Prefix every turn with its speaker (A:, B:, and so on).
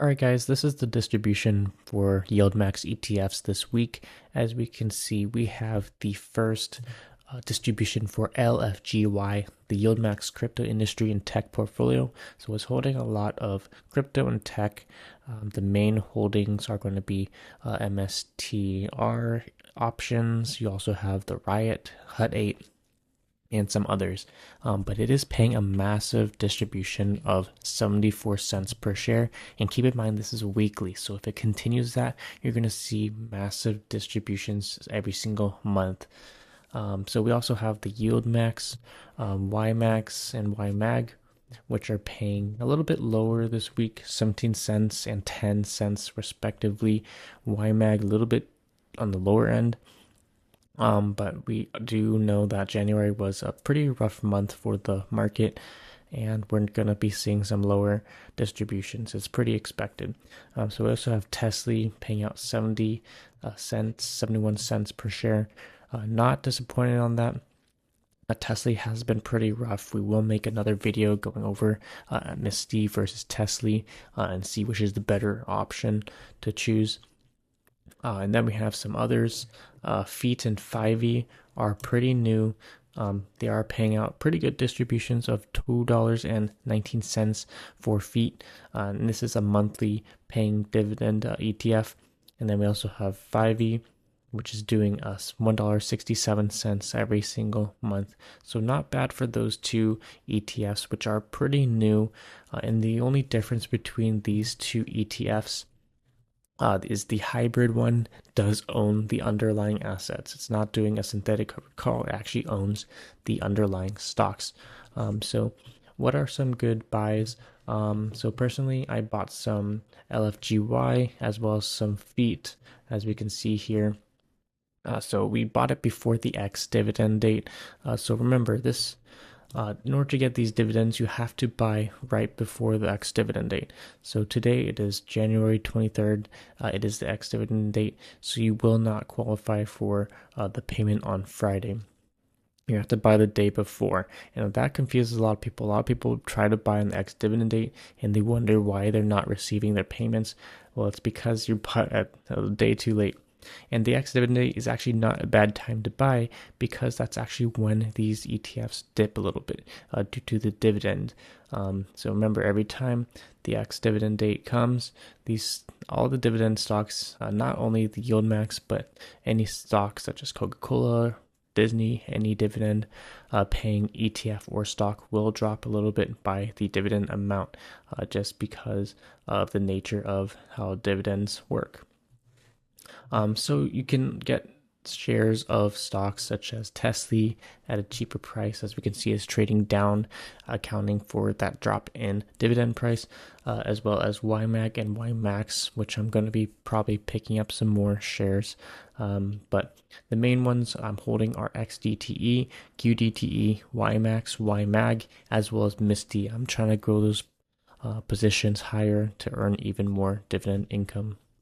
A: All right, guys, this is the distribution for YieldMax ETFs this week. As we can see, we have the first distribution for LFGY, the YieldMax crypto industry and tech portfolio. So it's holding a lot of crypto and tech. The main holdings are going to be MSTR options. You also have the Riot, Hut 8, and some others, but it is paying a massive distribution of 74 cents per share. And keep in mind, this is weekly, so if it continues that, you're going to see massive distributions every single month. So we also have the YieldMax, YMAX, and YMAG, which are paying a little bit lower this week, 17 cents and 10 cents respectively. YMAG a little bit on the lower end. But we do know that January was a pretty rough month for the market, and we're going to be seeing some lower distributions. It's pretty expected. So we also have TSLY paying out 70 cents, 71 cents per share. Not disappointed on that. TSLY has been pretty rough. We will make another video going over MST versus TSLY and see which is the better option to choose. And then we have some others. Feet and FIVY are pretty new. They are paying out pretty good distributions of $2.19 for Feet. And this is a monthly paying dividend ETF. And then we also have FIVY, which is doing us $1.67 every single month. So not bad for those two ETFs, which are pretty new. And the only difference between these two ETFs is the hybrid one does own the underlying assets. It's not doing a synthetic covered call. It actually owns the underlying stocks. So what are some good buys? So personally, I bought some LFGY as well as some Feet, as we can see here. So we bought it before the ex-dividend date. So remember this. In order to get these dividends, you have to buy right before the ex-dividend date. So today it is January 23rd. It is the ex-dividend date, so you will not qualify for the payment on Friday. You have to buy the day before. And that confuses a lot of people. A lot of people try to buy on the ex-dividend date, and they wonder why they're not receiving their payments. Well, it's because you bought at a day too late. And the ex-dividend date is actually not a bad time to buy, because that's actually when these ETFs dip a little bit due to the dividend. So remember, every time the ex-dividend date comes, all the dividend stocks, not only the YieldMax, but any stocks such as Coca-Cola, Disney, any dividend paying ETF or stock will drop a little bit by the dividend amount, just because of the nature of how dividends work. So you can get shares of stocks such as TSLY at a cheaper price. As we can see, is trading down, accounting for that drop in dividend price, as well as YMAG and YMAX, which I'm going to be probably picking up some more shares. But the main ones I'm holding are XDTE, QDTE, YMAX, YMAG, as well as MISTI. I'm trying to grow those positions higher to earn even more dividend income.